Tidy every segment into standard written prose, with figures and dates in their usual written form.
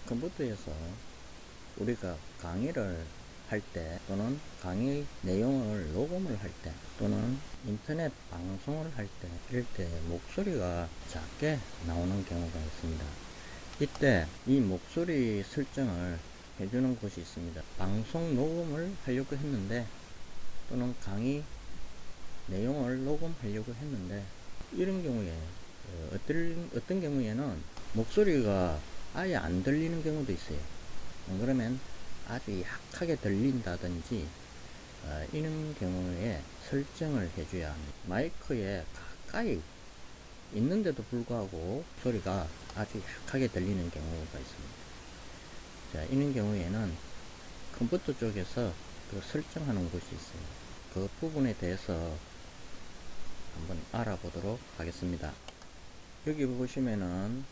컴퓨터에서 우리가 강의를 할 때 또는 강의 내용을 녹음을 할 때 또는 인터넷 방송을 할 때 이럴 때 목소리가 작게 나오는 경우가 있습니다. 이때 이 목소리 설정을 해주는 곳이 있습니다. 방송 녹음을 하려고 했는데 또는 강의 내용을 녹음하려고 했는데 이런 경우에 어떤 경우에는 목소리가 아예 안 들리는 경우도 있어요. 그러면 아주 약하게 들린다든지 이런 경우에 설정을 해줘야 합니다. 마이크에 가까이 있는데도 불구하고 소리가 아주 약하게 들리는 경우가 있습니다. 자, 이런 경우에는 컴퓨터 쪽에서 그 설정하는 곳이 있어요. 그 부분에 대해서 한번 알아보도록 하겠습니다. 여기 보시면은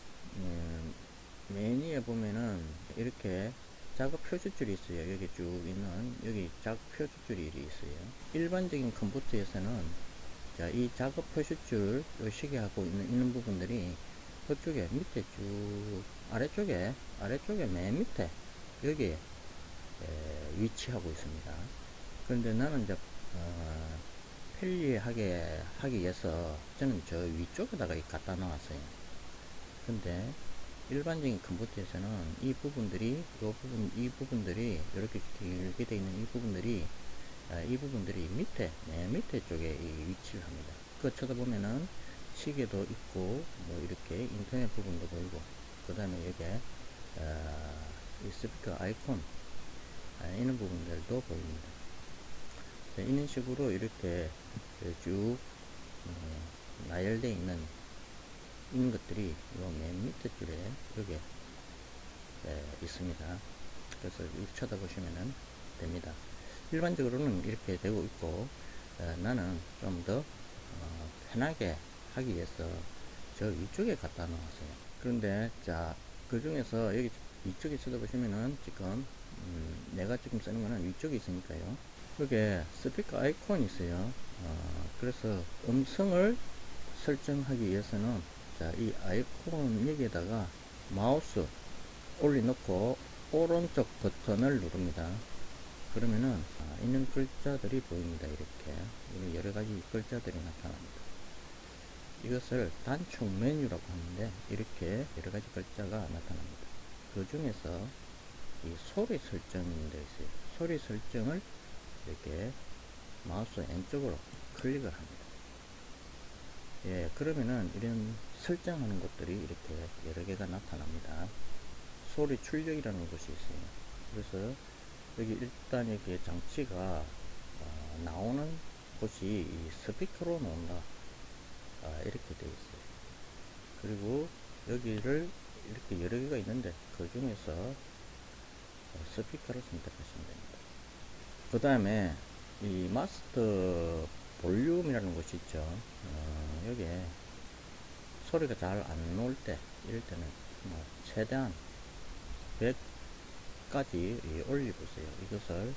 메뉴에 보면은 이렇게 작업 표시줄이 있어요. 여기 쭉 있는 여기 작업 표시줄이 있어요. 일반적인 컴퓨터에서는 자, 이 작업 표시줄 요 시계하고 있는 부분들이 그쪽에 밑에 쭉 아래쪽에 맨 밑에 여기에 위치하고 있습니다. 그런데 나는 이제 편리하게 하기 위해서 저는 저 위쪽에다가 갖다 놨어요. 근데 일반적인 컴퓨터에서는 이 부분들이 이 부분들이 이렇게 길게 되어 있는 이 부분들이 밑에 맨 밑에 쪽에 위치를 합니다. 그 쳐다보면은 시계도 있고 뭐 이렇게 인터넷 부분도 보이고 그 다음에 여기에 이 스피커 아이콘 이런 부분들도 보입니다. 자, 이런 식으로 이렇게 쭉 나열되어 있는 것들이 맨 밑에 줄에 여기 있습니다. 그래서 이렇게 쳐다보시면 됩니다. 일반적으로는 이렇게 되고 있고 나는 좀 더 편하게 하기 위해서 저 위쪽에 갖다 놓았어요. 그런데 자, 그 중에서 여기 위쪽에 쳐다보시면은 지금 내가 지금 쓰는 거는 위쪽에 있으니까요. 여기에 스피커 아이콘이 있어요. 그래서 음성을 설정하기 위해서는 자, 이 아이콘 여기에다가 마우스 올려놓고 오른쪽 버튼을 누릅니다. 그러면은 있는 글자들이 보입니다. 이렇게 여러가지 글자들이 나타납니다. 이것을 단축 메뉴라고 하는데 이렇게 여러가지 글자가 나타납니다. 그 중에서 이 소리 설정이 되어 있어요. 소리 설정을 이렇게 마우스 왼쪽으로 클릭을 합니다. 예, 그러면은 이런 설정하는 것들이 이렇게 여러 개가 나타납니다. 소리 출력이라는 것이 있어요. 그래서 여기 일단 여기 장치가 나오는 곳이 이 스피커로 나온다. 이렇게 되어 있어요. 그리고 여기를 이렇게 여러 개가 있는데 그 중에서 스피커를 선택하시면 됩니다. 그 다음에 이 마스터 볼륨이라는 곳이 있죠. 여기에 소리가 잘 안 나올 때 이럴 때는 뭐 최대한 100까지 올려보세요. 이것을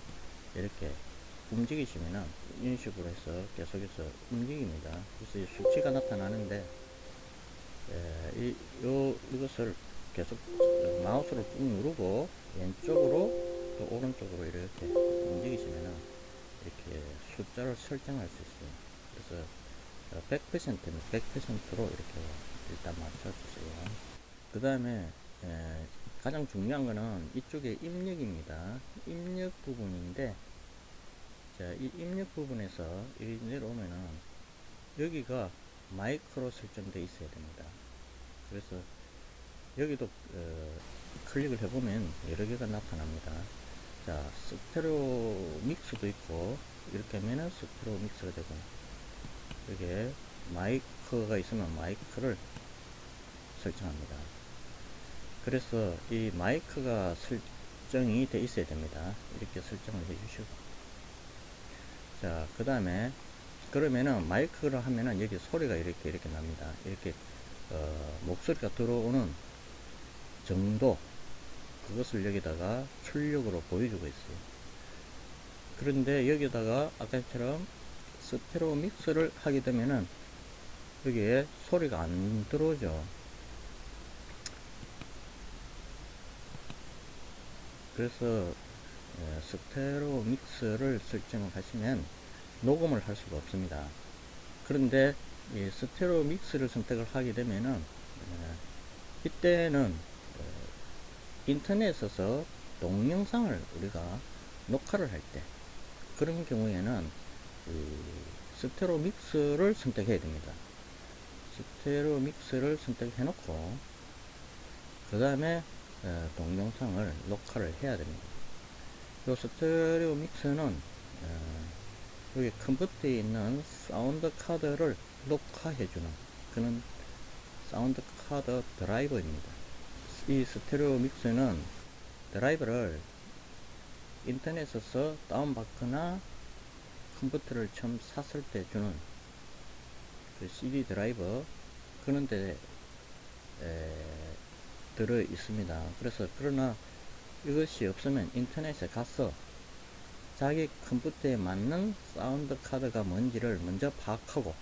이렇게 움직이시면은 이런 식으로 해서 계속해서 움직입니다. 그래서 이 수치가 나타나는데 이것을 계속 마우스를 꾹 누르고 왼쪽으로 또 오른쪽으로 이렇게 움직이시면은 이렇게 숫자를 설정할 수 있어요. 그래서 100%는 100%로 이렇게 일단 맞춰주세요. 그 다음에 가장 중요한 거는 이쪽에 입력입니다. 입력 부분인데 자, 이 입력 부분에서 이 내려오면은 여기가 마이크로 설정되어 있어야 됩니다. 그래서 여기도 클릭을 해보면 여러 개가 나타납니다. 자, 스테레오 믹스도 있고 이렇게 하면은 스테레오 믹스가 되고 여기에 마이크가 있으면 마이크를 설정합니다. 그래서 이 마이크가 설정이 되어 있어야 됩니다. 이렇게 설정을 해주시고 자, 그 다음에 그러면은 마이크를 하면은 여기 소리가 이렇게 납니다. 이렇게 목소리가 들어오는 정도 그것을 여기다가 출력으로 보여주고 있어요. 그런데 여기다가 아까처럼 스테레오 믹스를 하게 되면은 여기에 소리가 안 들어오죠. 그래서 스테레오 믹스를 설정을 하시면 녹음을 할 수가 없습니다. 그런데 이 스테레오 믹스를 선택을 하게 되면은 이때는 인터넷에서 동영상을 우리가 녹화를 할 때 그런 경우에는 스테레오 믹스를 선택해야 됩니다. 스테레오 믹스를 선택해 놓고 그 다음에 동영상을 녹화를 해야 됩니다. 이 스테레오 믹스는 여기 컴퓨터에 있는 사운드 카드를 녹화해주는 그런 사운드 카드 드라이버입니다. 이 스테레오 믹스는 드라이버를 인터넷에서 다운받거나 컴퓨터를 처음 샀을 때 주는 그 CD 드라이버 그런 데 들어 있습니다. 그래서 그러나 이것이 없으면 인터넷에 가서 자기 컴퓨터에 맞는 사운드 카드가 뭔지를 먼저 파악하고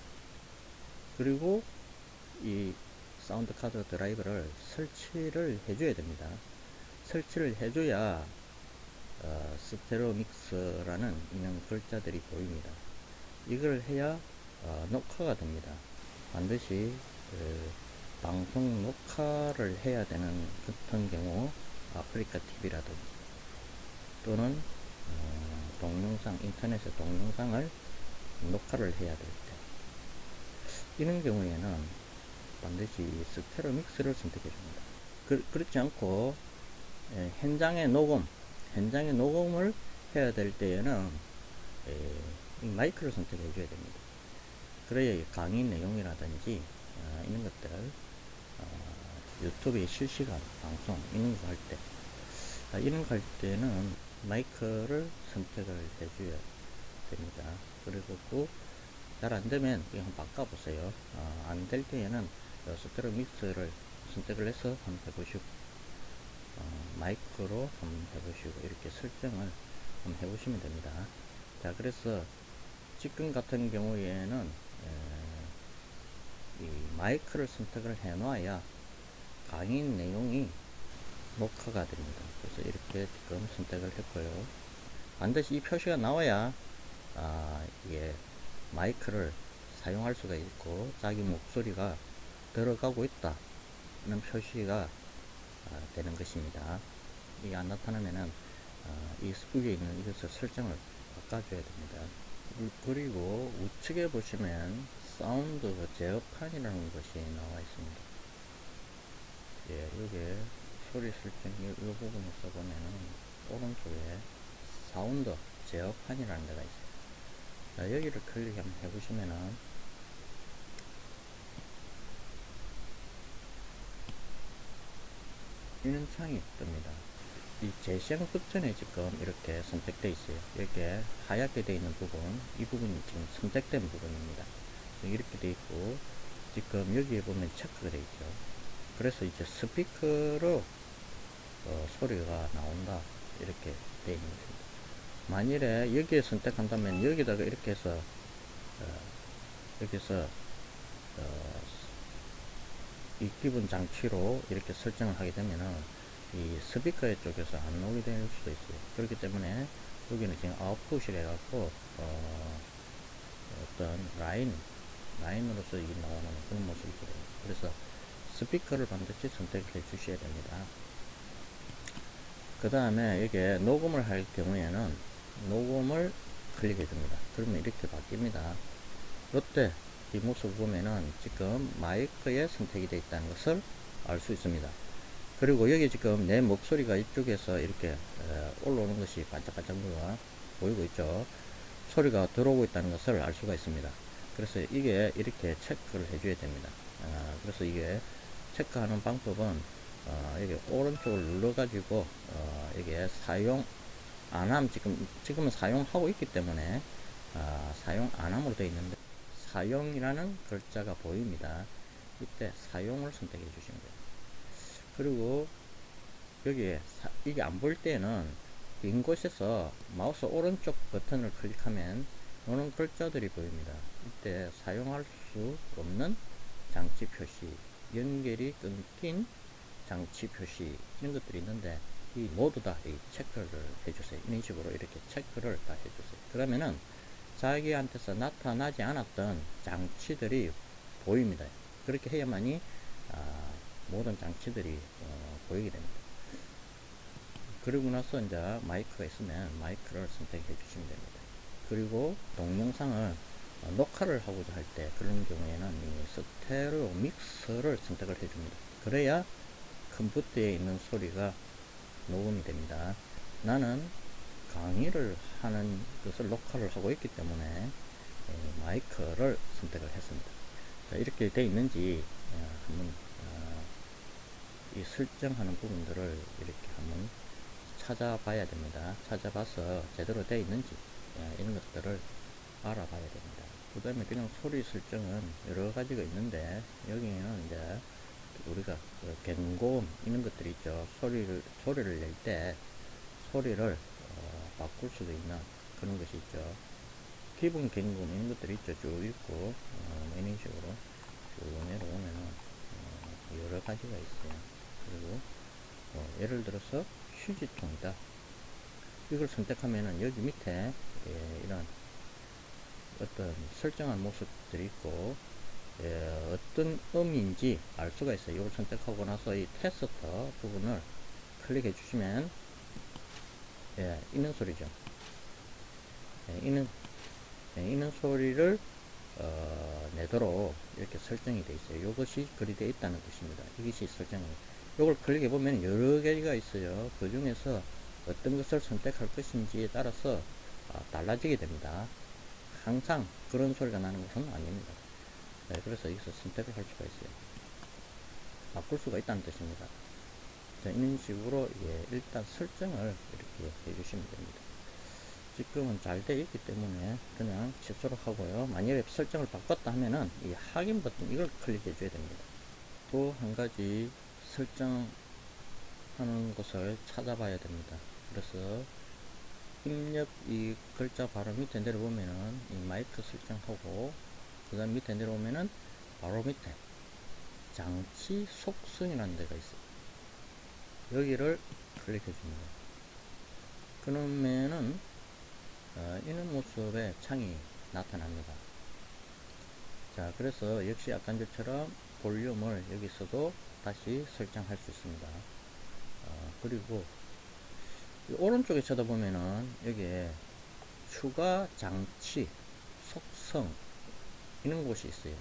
그리고 이 사운드 카드 드라이버를 설치를 해줘야 됩니다. 설치를 해줘야 스테레오 믹스라는 있는 글자들이 보입니다. 이걸 해야 녹화가 됩니다. 반드시 방송 녹화를 해야 되는 같은 경우 아프리카 TV라든지 또는 동영상 인터넷에 동영상을 녹화를 해야 될 때 이런 경우에는 반드시 스테레오 믹스를 선택해 줍니다. 그렇지 않고 현장의 녹음을 해야 될 때에는 마이크를 선택해 줘야 됩니다. 그래야 강의 내용이라든지 이런 것들을 유튜브에 실시간 방송 이런 거 할 때 이런 거 할 때는 마이크를 선택을 해줘야 됩니다. 그리고 잘 안되면 그냥 바꿔보세요. 안 될 때에는 스테레오 믹스를 선택을 해서 한번 해보시고 마이크로 한번 해보시고 이렇게 설정을 한번 해보시면 됩니다. 자, 그래서 지금 같은 경우에는 이 마이크를 선택을 해 놔야 강의 내용이 녹화가 됩니다. 그래서 이렇게 지금 선택을 했고요. 반드시 이 표시가 나와야 이게 마이크를 사용할 수가 있고 자기 목소리가 들어가고 있다 는 표시가 되는 것입니다. 이게 안 나타나면은 이 위에 있는 이것을 설정을 바꿔줘야 됩니다. 그리고 우측에 보시면 사운드 제어판이라는 것이 나와 있습니다. 예, 여기에 소리 설정 이 부분에서 보면은 오른쪽에 사운드 제어판이라는 데가 있어요. 자, 여기를 클릭 한번 해보시면은 이런 창이 뜹니다. 이 제시한 버튼에 지금 이렇게 선택되어 있어요. 이렇게 하얗게 되어 있는 부분, 이 부분이 지금 선택된 부분입니다. 이렇게 되어 있고, 지금 여기에 보면 체크가 되어 있죠. 그래서 이제 스피커로 소리가 나온다. 이렇게 되어 있는 겁니다. 만일에 여기에 선택한다면 여기다가 이렇게 해서, 여기서, 이 기본 장치로 이렇게 설정을 하게 되면은 이 스피커 쪽에서 안 나오게 될 수도 있어요. 그렇기 때문에 여기는 지금 아웃풋이라 해갖고 어떤 라인으로서 이게 나오는 그런 모습이 돼요. 그래서 스피커를 반드시 선택해 주셔야 됩니다. 그 다음에 이게 녹음을 할 경우에는 녹음을 클릭해 줍니다. 그러면 이렇게 바뀝니다. 이때 이 모습 보면은 지금 마이크에 선택이 되어 있다는 것을 알 수 있습니다. 그리고 여기 지금 내 목소리가 이쪽에서 이렇게 올라오는 것이 반짝반짝 보이고 있죠. 소리가 들어오고 있다는 것을 알 수가 있습니다. 그래서 이게 이렇게 체크를 해줘야 됩니다. 그래서 이게 체크하는 방법은 여기 오른쪽을 눌러가지고 이게 사용 안함 지금은 사용하고 있기 때문에 사용 안함으로 되어 있는데 사용이라는 글자가 보입니다. 이때 사용을 선택해 주시면 돼요. 그리고 여기에 이게 안 보일 때는 빈 곳에서 마우스 오른쪽 버튼을 클릭하면 오는 글자들이 보입니다. 이때 사용할 수 없는 장치 표시, 연결이 끊긴 장치 표시 이런 것들이 있는데 이 모두 다 이 체크를 해주세요. 이런 식으로 이렇게 체크를 다 해주세요. 그러면은 자기한테서 나타나지 않았던 장치들이 보입니다. 그렇게 해야만이 모든 장치들이 보이게 됩니다. 그리고 나서 이제 마이크가 있으면 마이크를 선택해 주시면 됩니다. 그리고 동영상을 녹화를 하고자 할 때 그런 경우에는 이 스테레오 믹서를 선택을 해줍니다. 그래야 컴퓨터에 있는 소리가 녹음이 됩니다. 나는 강의를 하는 것을 녹화를 하고 있기 때문에 마이크를 선택을 했습니다. 자, 이렇게 되어 있는지 한번 이 설정하는 부분들을 이렇게 한번 찾아봐야 됩니다. 찾아봐서 제대로 되어 있는지 이런 것들을 알아봐야 됩니다. 그 다음에 그냥 소리 설정은 여러 가지가 있는데 여기에는 이제 우리가 그 갱고음 이런 것들이 있죠. 소리를 낼 때 소리를 바꿀 수도 있는 그런 것이 있죠. 기본 갱고음 이런 것들이 있죠. 쭉 있고 이런 식으로 쭉 내려오면은 여러 가지가 있어요. 그리고 예를 들어서 휴지통이다. 이걸 선택하면은 여기 밑에 이런 어떤 설정한 모습들이 있고 어떤 음인지 알 수가 있어요. 이걸 선택하고 나서 이 테스터 부분을 클릭해 주시면 있는 소리죠. 있는 소리를 내도록 이렇게 설정이 되어 있어요. 이것이 그리 되어 있다는 뜻입니다. 이것이 설정입니다. 이걸 클릭해 보면 여러 개가 있어요. 그 중에서 어떤 것을 선택할 것인지에 따라서 달라지게 됩니다. 항상 그런 소리가 나는 것은 아닙니다. 그래서 여기서 선택을 할 수가 있어요. 바꿀 수가 있다는 뜻입니다. 자, 이런 식으로 일단 설정을 이렇게 해주시면 됩니다. 지금은 잘 되어 있기 때문에 그냥 취소를 하고요. 만약에 설정을 바꿨다 하면은 이 확인 버튼 이걸 클릭해 줘야 됩니다. 또 한 가지 설정하는 것을 찾아봐야 됩니다. 그래서 입력 이 글자 바로 밑에 내려보면은 이 마이크 설정하고 그 다음 밑에 내려오면은 바로 밑에 장치 속성이라는 데가 있어요. 여기를 클릭해 줍니다. 그러면은 이런 모습의 창이 나타납니다. 자, 그래서 역시 아까 전처럼 볼륨을 여기서도 다시 설정할 수 있습니다. 그리고 오른쪽에 쳐다보면은 여기에 추가 장치 속성 이런 곳이 있어요.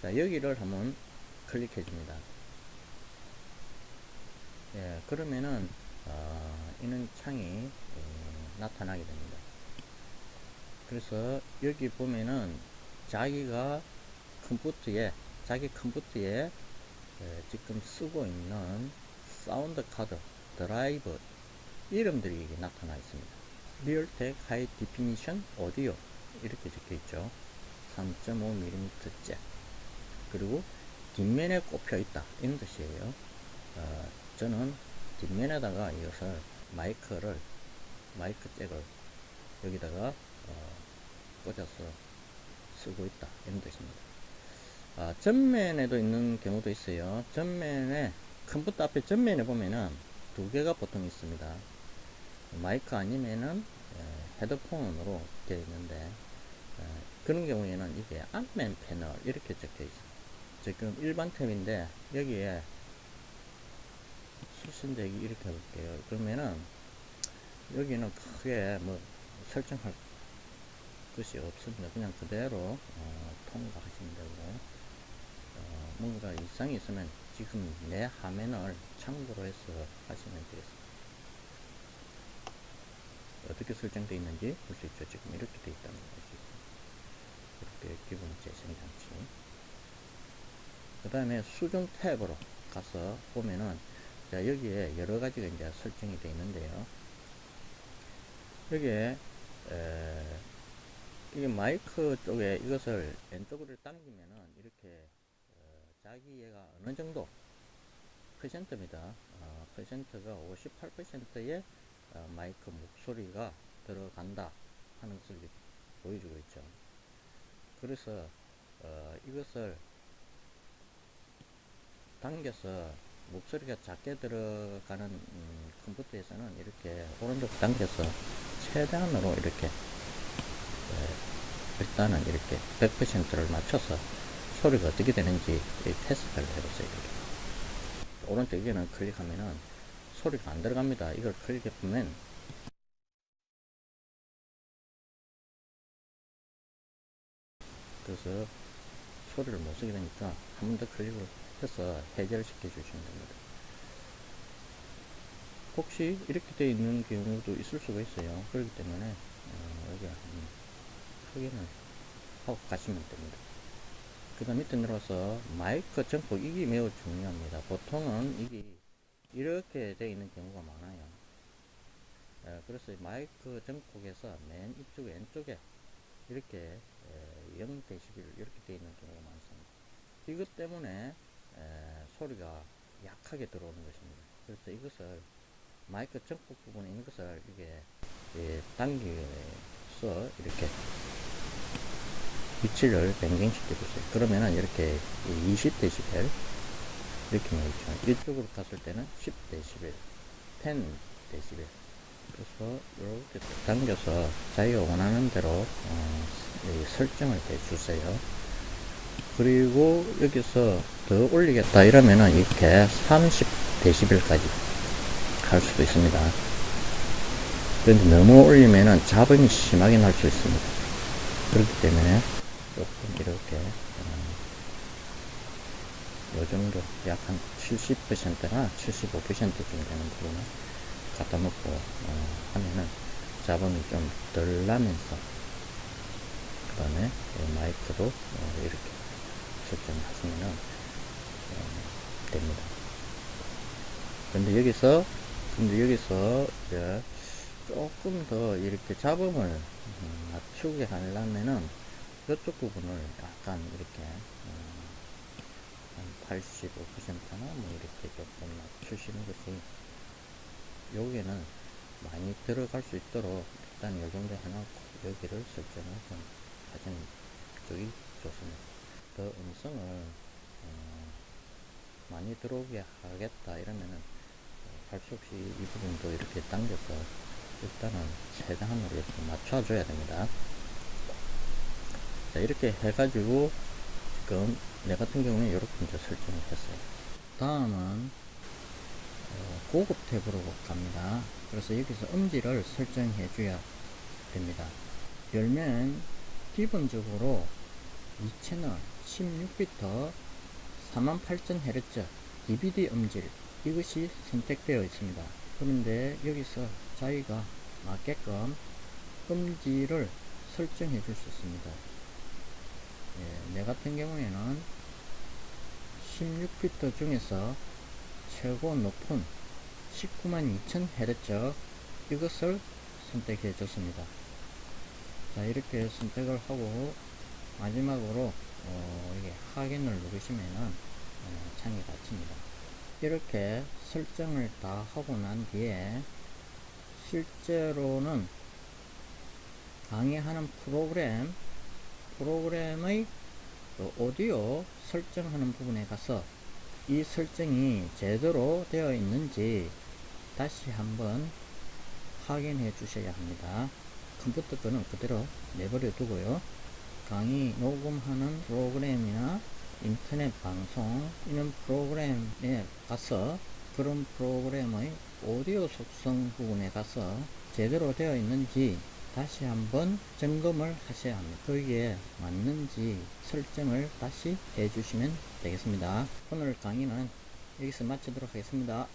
자, 여기를 한번 클릭해 줍니다. 그러면은 이런 창이 나타나게 됩니다. 그래서 여기 보면은 자기가 자기 컴퓨터에 지금 쓰고 있는 사운드 카드 드라이브 이름들이 나타나 있습니다. 리얼텍 하이 디피니션 오디오 이렇게 적혀 있죠. 3.5mm 잭 그리고 뒷면에 꼽혀 있다 이런 뜻이에요. 저는 뒷면에다가 이것을 마이크 잭을 여기다가 꽂아서 쓰고 있다 이런 뜻입니다. 전면에도 있는 경우도 있어요. 전면에 컴퓨터 앞에 전면에 보면은 두 개가 보통 있습니다. 마이크 아니면은 헤드폰으로 되어 있는데 그런 경우에는 이게 앞면 패널 이렇게 적혀 있어요. 지금 일반 탭인데 여기에 수신대기 이렇게 해볼게요. 그러면은 여기는 크게 뭐 설정할 것이 없습니다. 그냥 그대로 통과하시면 되고 뭔가 이상이 있으면 지금 내 화면을 참고로 해서 하시면 되겠습니다. 어떻게 설정되어 있는지 볼 수 있죠. 지금 이렇게 되어 있다는 걸 볼 수 있고 이렇게 기본 재생장치 그 다음에 수준 탭으로 가서 보면은 자 여기에 여러 가지가 이제 설정이 되어 있는데요. 여기에 이게 마이크 쪽에 이것을 왼쪽으로 당기면은 이렇게 자기 얘가 어느 정도 퍼센트입니다. 퍼센트가 58%의 마이크 목소리가 들어간다 하는 것을 보여주고 있죠. 그래서 이것을 당겨서 목소리가 작게 들어가는 컴퓨터에서는 이렇게 오른쪽 당겨서 최대한으로 이렇게 일단은 이렇게 100%를 맞춰서 소리가 어떻게 되는지 테스트를 해보세요. 이렇게. 오른쪽 여기는 클릭하면은 소리가 안 들어갑니다. 이걸 클릭해보면 그래서 소리를 못 쓰게 되니까 한 번 더 클릭을 해서 해제를 시켜 주시면 됩니다. 혹시 이렇게 되어 있는 경우도 있을 수가 있어요. 그렇기 때문에 여기 확인을 하고 가시면 됩니다. 그 다음 밑에 내려와서 마이크 정폭, 이게 매우 중요합니다. 보통은 이게 이렇게 되어 있는 경우가 많아요. 그래서 마이크 정폭에서 맨 이쪽 왼쪽에 이렇게 0dB 이렇게 되어 있는 경우가 많습니다. 이것 때문에 소리가 약하게 들어오는 것입니다. 그래서 이것을 마이크 정폭 부분에 있는 것을 이게 당겨서 이렇게 위치를 변경시켜 주세요. 그러면은 이렇게 20dB 이렇게 나오죠. 이쪽으로 갔을 때는 10dB, 10dB. 그래서 이렇게 당겨서 자기가 원하는 대로 설정을 해주세요. 그리고 여기서 더 올리겠다 이러면은 이렇게 30dB까지 갈 수도 있습니다. 그런데 너무 올리면은 잡음이 심하게 날 수 있습니다. 그렇기 때문에 조금 이렇게 요 정도 약 한 70%나 75%쯤 되는 부분을 갖다 놓고 하면은 잡음이 좀 덜 나면서 그 다음에 마이크도 이렇게 설정하시면은 됩니다. 근데 여기서 이제 조금 더 이렇게 잡음을 맞추게 하려면은 이쪽 부분을 약간 이렇게 한 85%나 뭐 이렇게 조금 맞추시는 것이 여기는 많이 들어갈 수 있도록 일단 이 정도 해놓고 여기를 설정을 좀 하시는 쪽이 좋습니다. 더 음성을 많이 들어오게 하겠다 이러면은 할 수 없이 이 부분도 이렇게 당겨서 일단은 최대한으로 이렇게 맞춰줘야 됩니다. 자, 이렇게 해가지고 지금 내 같은 경우는 이렇게 이제 설정을 했어요. 다음은 고급 탭으로 갑니다. 그래서 여기서 음질을 설정해 줘야 됩니다. 열면 기본적으로 이 채널 16비트 48000Hz DVD 음질 이것이 선택되어 있습니다. 그런데 여기서 자기가 맞게끔 음질을 설정해 줄 수 있습니다. 내 같은 경우에는 16비트 중에서 최고 높은 192,000Hz 이것을 선택해 줬습니다. 자, 이렇게 선택을 하고 마지막으로 이게 확인을 누르시면은 창이 닫힙니다. 이렇게 설정을 다 하고 난 뒤에 실제로는 강의하는 프로그램의 오디오 설정하는 부분에 가서 이 설정이 제대로 되어 있는지 다시 한번 확인해 주셔야 합니다. 컴퓨터 거는 그대로 내버려 두고요. 강의 녹음하는 프로그램이나 인터넷 방송 이런 프로그램에 가서 그런 프로그램의 오디오 속성 부분에 가서 제대로 되어 있는지 다시 한번 점검을 하셔야 합니다. 거기에 맞는지 설정을 다시 해 주시면 되겠습니다. 오늘 강의는 여기서 마치도록 하겠습니다.